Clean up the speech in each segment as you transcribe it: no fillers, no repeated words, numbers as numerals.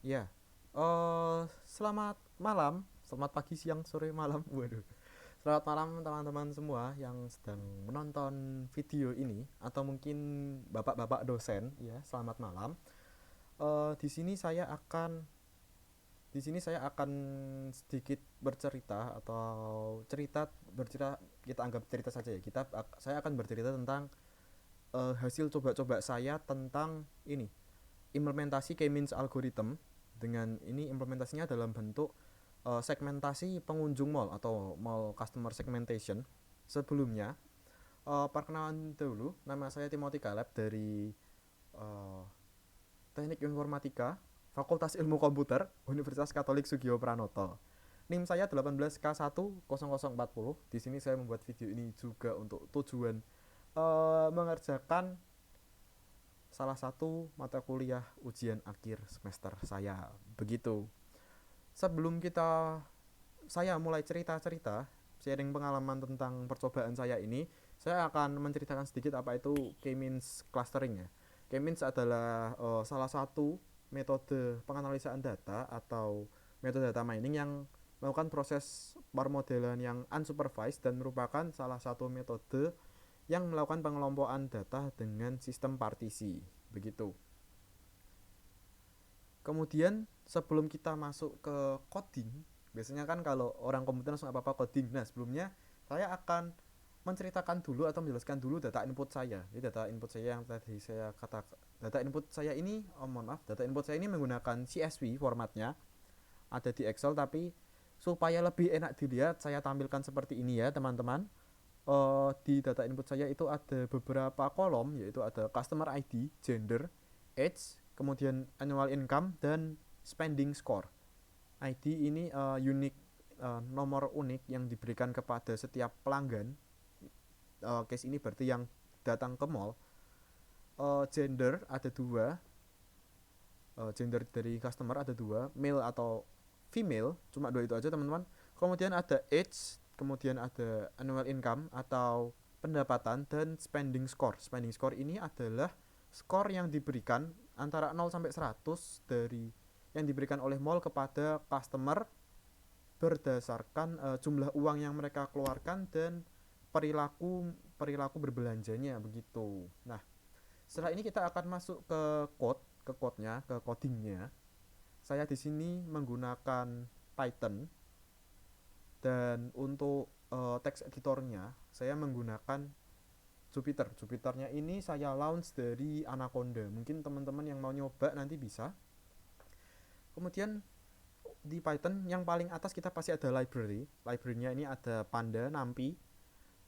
Ya, selamat malam, selamat pagi, siang, sore, malam. Waduh, selamat malam teman-teman semua yang sedang menonton video ini atau mungkin bapak-bapak dosen. Ya, selamat malam. Eh, di sini saya akan di sini saya akan sedikit bercerita atau bercerita, kita anggap cerita saja ya. Saya akan bercerita tentang hasil coba-coba saya tentang ini implementasi K-means algorithm. Dengan ini implementasinya dalam bentuk segmentasi pengunjung mall atau mall customer segmentation. Sebelumnya, perkenalan dulu, nama saya Timothy Caleb dari uh, Teknik Informatika, Fakultas Ilmu Komputer, Universitas Katolik Sugio Pranoto. NIM saya 18K10040. Di sini saya membuat video ini juga untuk tujuan mengerjakan salah satu mata kuliah ujian akhir semester saya. Begitu. Sebelum saya mulai cerita-cerita, sharing pengalaman tentang percobaan saya ini, saya akan menceritakan sedikit apa itu K-means clustering ya. K-means adalah salah satu metode penganalisaan data atau metode data mining yang melakukan proses permodelan yang unsupervised dan merupakan salah satu metode yang melakukan pengelompokan data dengan sistem partisi. Begitu. Kemudian sebelum kita masuk ke coding, biasanya kan kalau orang komputer langsung apa-apa coding. Nah, sebelumnya saya akan menceritakan dulu atau menjelaskan dulu data input saya. Jadi data input saya yang tadi saya katakan, data input saya ini, mohon maaf, data input saya ini menggunakan CSV formatnya, ada di Excel, tapi supaya lebih enak dilihat saya tampilkan seperti ini ya teman-teman. Di data input saya itu ada beberapa kolom, yaitu ada customer ID, gender, age, kemudian annual income, dan spending score. ID ini unik, nomor unik yang diberikan kepada setiap pelanggan. Case ini berarti yang datang ke mall. Gender ada dua, gender dari customer ada dua, male atau female, cuma dua itu aja teman-teman. Kemudian ada age, kemudian ada annual income atau pendapatan, dan spending score. Spending score ini adalah skor yang diberikan antara 0 sampai 100 dari yang diberikan oleh mall kepada customer berdasarkan jumlah uang yang mereka keluarkan dan perilaku perilaku berbelanjanya begitu. Nah, setelah ini kita akan masuk ke code-nya, ke codingnya. Saya di sini menggunakan Python, dan untuk text editornya saya menggunakan Jupyter. Jupyternya ini saya launch dari Anaconda. Mungkin teman-teman yang mau nyoba nanti bisa. Kemudian di Python yang paling atas kita pasti ada library. Library-nya ini ada Panda, NumPy,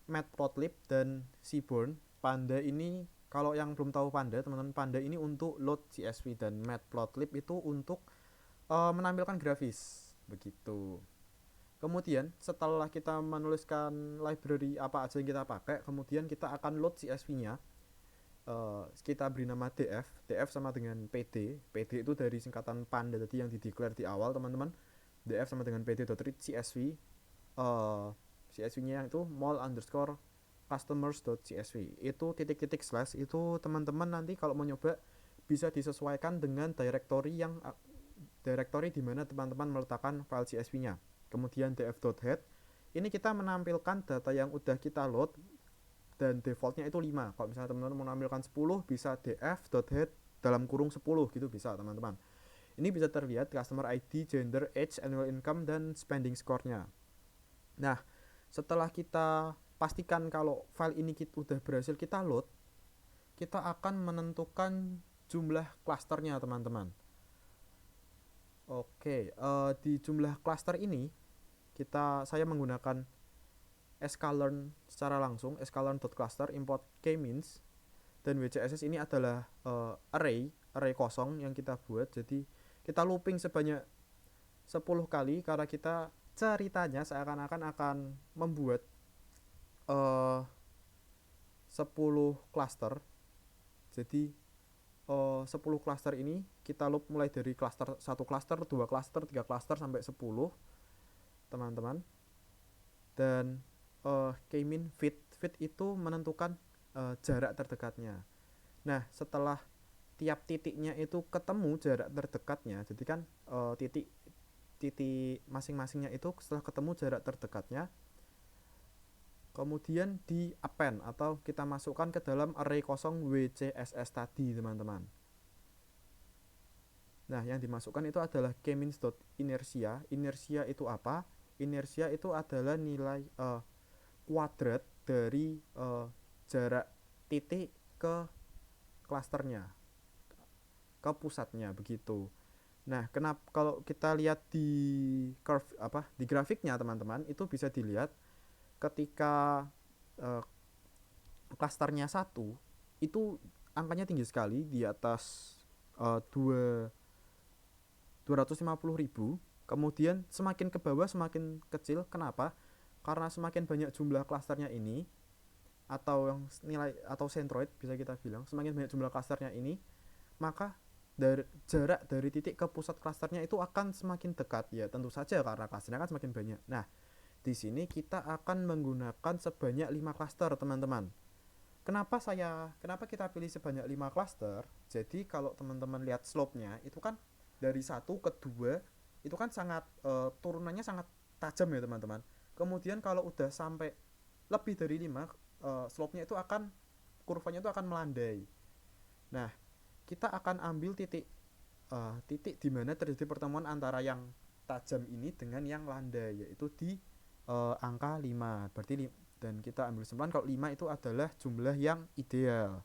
Matplotlib, dan Seaborn. Panda ini, kalau yang belum tahu Panda, teman-teman, Panda ini untuk load CSV, dan Matplotlib itu untuk menampilkan grafis. Begitu. Kemudian setelah kita menuliskan library apa aja yang kita pakai, kemudian kita akan load CSV-nya. Kita beri nama df. Df sama dengan pd. Pd itu dari singkatan panda tadi yang di-declare di awal, teman-teman. Df sama dengan pd.read csv. CSV-nya itu mall underscore customers.csv. Itu titik-titik slash. Itu teman-teman nanti kalau mau nyoba bisa disesuaikan dengan directory di mana teman-teman meletakkan file CSV-nya. Kemudian df.head, ini kita menampilkan data yang udah kita load dan defaultnya itu 5. Kalau misalnya teman-teman mau menampilkan 10, bisa df.head dalam kurung 10 gitu bisa teman-teman. Ini bisa terlihat customer ID, gender, age, annual income, dan spending score-nya. Nah, setelah kita pastikan kalau file ini udah berhasil kita load, kita akan menentukan jumlah klasternya teman-teman. Oke, di jumlah cluster ini saya menggunakan sklearn secara langsung, sklearn.cluster import k-means, dan wcss ini adalah array kosong yang kita buat. Jadi kita looping sebanyak 10 kali karena kita ceritanya seakan-akan akan membuat uh, 10 cluster. Jadi 10 cluster ini kita loop mulai dari cluster 1 cluster, 2 cluster, 3 cluster sampai 10 teman-teman. Dan k-mean fit itu menentukan jarak terdekatnya. Nah, setelah tiap titiknya itu ketemu jarak terdekatnya. Jadi kan titik titik masing-masingnya itu setelah ketemu jarak terdekatnya, kemudian di append atau kita masukkan ke dalam array kosong WCSS tadi, teman-teman. Nah, yang dimasukkan itu adalah k-means.inertia. Inersia itu apa? Inersia itu adalah nilai kuadrat dari jarak titik ke klasternya, ke pusatnya begitu. Nah, kenapa kalau kita lihat di curve apa di grafiknya, teman-teman, itu bisa dilihat ketika eh, klasternya satu itu angkanya tinggi sekali di atas 250.000. Kemudian semakin ke bawah semakin kecil. Kenapa? Karena semakin banyak jumlah klasternya ini, atau yang nilai atau centroid bisa kita bilang, semakin banyak jumlah klasternya ini, maka jarak dari titik ke pusat klasternya itu akan semakin dekat, ya tentu saja karena klasternya kan semakin banyak. Nah, di sini kita akan menggunakan sebanyak 5 klaster, teman-teman. Kenapa kita pilih sebanyak 5 klaster? Jadi kalau teman-teman lihat slope-nya itu kan dari 1 ke 2 itu kan sangat turunannya sangat tajam ya, teman-teman. Kemudian kalau udah sampai lebih dari 5, slope-nya itu akan kurvanya itu akan melandai. Nah, kita akan ambil titik di mana terjadi pertemuan antara yang tajam ini dengan yang landai, yaitu di angka 5. Berarti dan kita ambil kesimpulan kalau 5 itu adalah jumlah yang ideal.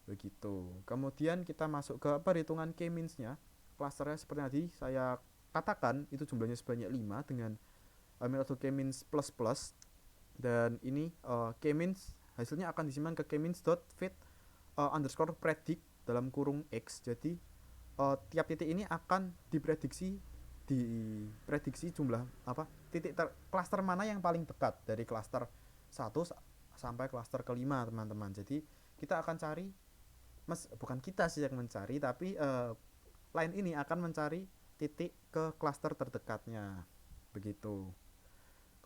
Begitu. Kemudian kita masuk ke perhitungan k-means-nya. Klasternya seperti tadi saya katakan itu jumlahnya sebanyak 5 dengan metode k-means plus plus, dan ini k-means hasilnya akan disimpan ke k-means.fit underscore predict dalam kurung x. Jadi tiap titik ini akan diprediksi jumlah klaster mana yang paling dekat dari klaster 1 sampai klaster kelima, teman-teman. Jadi kita akan cari, bukan kita sih yang mencari, tapi line ini akan mencari titik ke klaster terdekatnya begitu.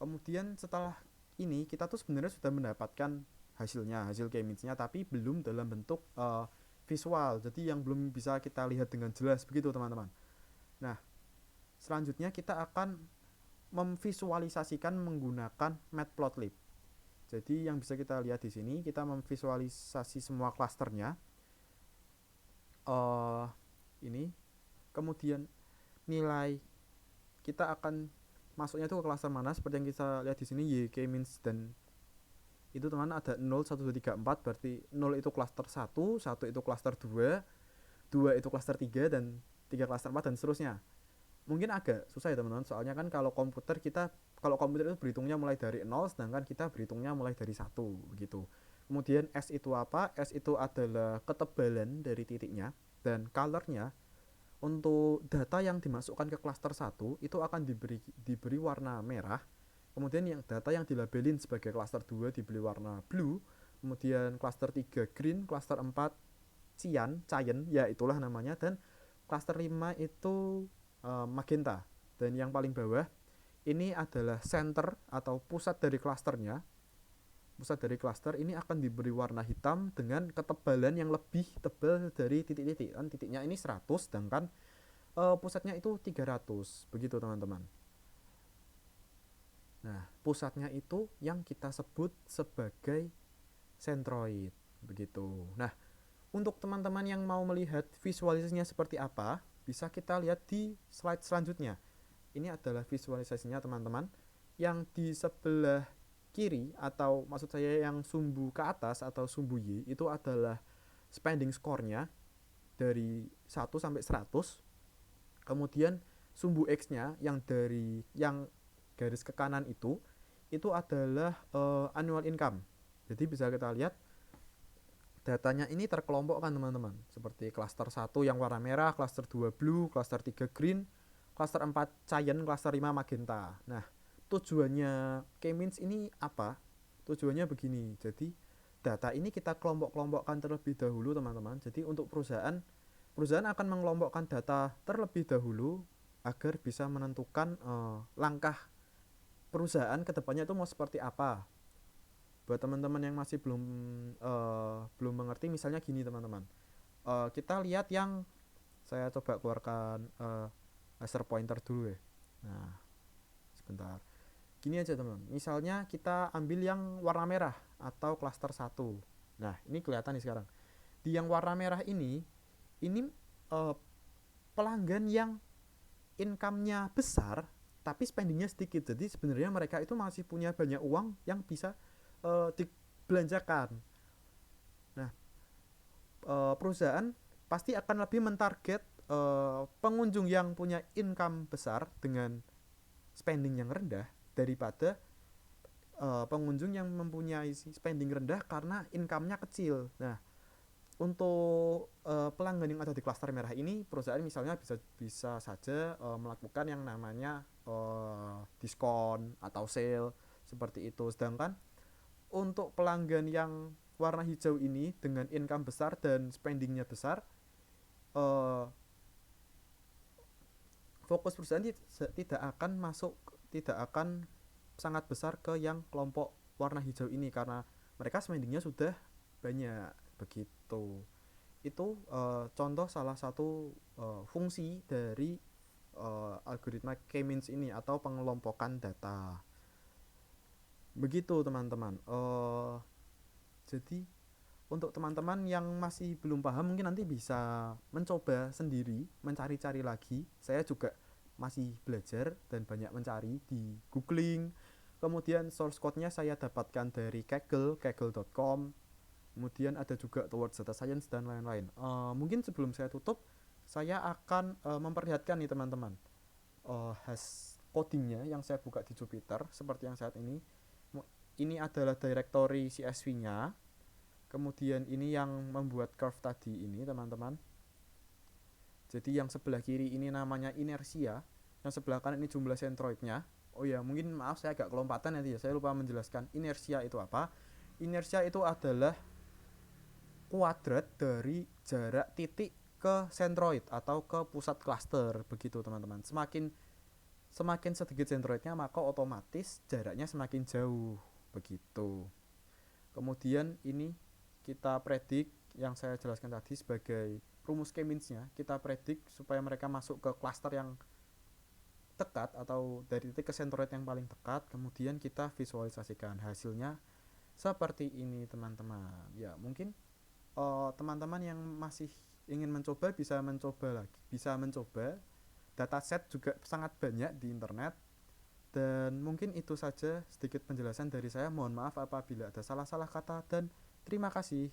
Kemudian setelah ini kita tuh sebenarnya sudah mendapatkan hasil k-means-nya, tapi belum dalam bentuk visual, jadi yang belum bisa kita lihat dengan jelas begitu, teman-teman. Nah, selanjutnya kita akan memvisualisasikan menggunakan matplotlib. Jadi yang bisa kita lihat di sini, kita memvisualisasi semua klasternya ini, kemudian nilai kita akan masuknya itu ke klaster mana, seperti yang kita lihat di sini, y, k, means, dan itu teman ada 0, 1, 2, 3, 4. Berarti 0 itu klaster 1, 1 itu klaster 2, 2 itu klaster 3, dan 3 klaster 4, dan seterusnya. Mungkin agak susah ya, teman-teman, soalnya kan kalau komputer itu berhitungnya mulai dari 0, sedangkan kita berhitungnya mulai dari 1 begitu. Kemudian S itu apa? S itu adalah ketebalan dari titiknya, dan colornya untuk data yang dimasukkan ke klaster 1 itu akan diberi warna merah. Kemudian yang data yang dilabelin sebagai klaster 2 diberi warna blue, kemudian klaster 3 green, klaster 4 cyan, ya itulah namanya, dan klaster 5 itu magenta. Dan yang paling bawah ini adalah center atau pusat dari klasternya. Pusat dari klaster ini akan diberi warna hitam dengan ketebalan yang lebih tebal dari titik-titik. Kan titiknya ini 100, sedangkan pusatnya itu 300. Begitu, teman-teman. Nah, pusatnya itu yang kita sebut sebagai centroid. Begitu. Nah, untuk teman-teman yang mau melihat visualisasinya seperti apa, bisa kita lihat di slide selanjutnya. Ini adalah visualisasinya, teman-teman. Yang di sebelah kiri, atau maksud saya yang sumbu ke atas atau sumbu Y, itu adalah spending score-nya dari 1 sampai 100. Kemudian sumbu X-nya yang garis ke kanan itu adalah annual income. Jadi bisa kita lihat datanya ini terkelompokkan, teman-teman, seperti klaster 1 yang warna merah, klaster 2 blue, klaster 3 green, klaster 4 cyan, klaster 5 magenta. Nah, tujuannya k-means ini apa? Tujuannya begini. Jadi data ini kita kelompok-kelompokkan terlebih dahulu, teman-teman. Jadi untuk perusahaan akan mengelompokkan data terlebih dahulu agar bisa menentukan langkah perusahaan kedepannya itu mau seperti apa. Buat teman-teman yang masih belum mengerti, misalnya gini, teman-teman. Kita lihat yang saya coba keluarkan laser pointer dulu ya. Nah, sebentar. Gini aja teman, misalnya kita ambil yang warna merah atau klaster satu. Nah, ini kelihatan nih sekarang. Di yang warna merah ini uh, pelanggan yang income-nya besar tapi spendingnya sedikit. Jadi sebenarnya mereka itu masih punya banyak uang yang bisa dibelanjakan. Nah, perusahaan pasti akan lebih mentarget pengunjung yang punya income besar dengan spending yang rendah daripada pengunjung yang mempunyai spending rendah karena income-nya kecil. Nah, untuk pelanggan yang ada di klaster merah ini, perusahaan misalnya bisa bisa saja melakukan yang namanya diskon atau sale seperti itu. Sedangkan untuk pelanggan yang warna hijau ini dengan income besar dan spendingnya besar, eh, fokus perusahaan tidak akan masuk, tidak akan sangat besar ke yang kelompok warna hijau ini karena mereka spendingnya sudah banyak begitu. Itu contoh salah satu fungsi dari algoritma K-means ini atau pengelompokan data. Begitu teman-teman. Jadi untuk teman-teman yang masih belum paham mungkin nanti bisa mencoba sendiri, mencari-cari lagi. Saya juga masih belajar dan banyak mencari di googling. Kemudian source code-nya saya dapatkan dari kaggle.com. Kemudian ada juga towards data science dan lain-lain. Mungkin sebelum saya tutup, saya akan memperlihatkan nih teman-teman hash codingnya yang saya buka di Jupyter seperti yang saat ini. Ini adalah directory CSV-nya. Kemudian ini yang membuat curve tadi ini teman-teman. Jadi yang sebelah kiri ini namanya inersia, yang sebelah kanan ini jumlah centroidnya. Oh ya, mungkin maaf saya agak kelompatan nanti ya, saya lupa menjelaskan inersia itu apa. Inersia itu adalah kuadrat dari jarak titik ke centroid atau ke pusat cluster begitu teman-teman. Semakin semakin sedikit centroidnya maka otomatis jaraknya semakin jauh begitu. Kemudian ini kita predik yang saya jelaskan tadi sebagai rumus K-means-nya, kita predik supaya mereka masuk ke cluster yang dekat atau dari titik ke centroid yang paling dekat. Kemudian kita visualisasikan hasilnya seperti ini teman-teman. Ya mungkin teman-teman yang masih ingin mencoba bisa mencoba lagi, bisa mencoba. Dataset juga sangat banyak di internet. Dan mungkin itu saja sedikit penjelasan dari saya. Mohon maaf apabila ada salah-salah kata dan terima kasih.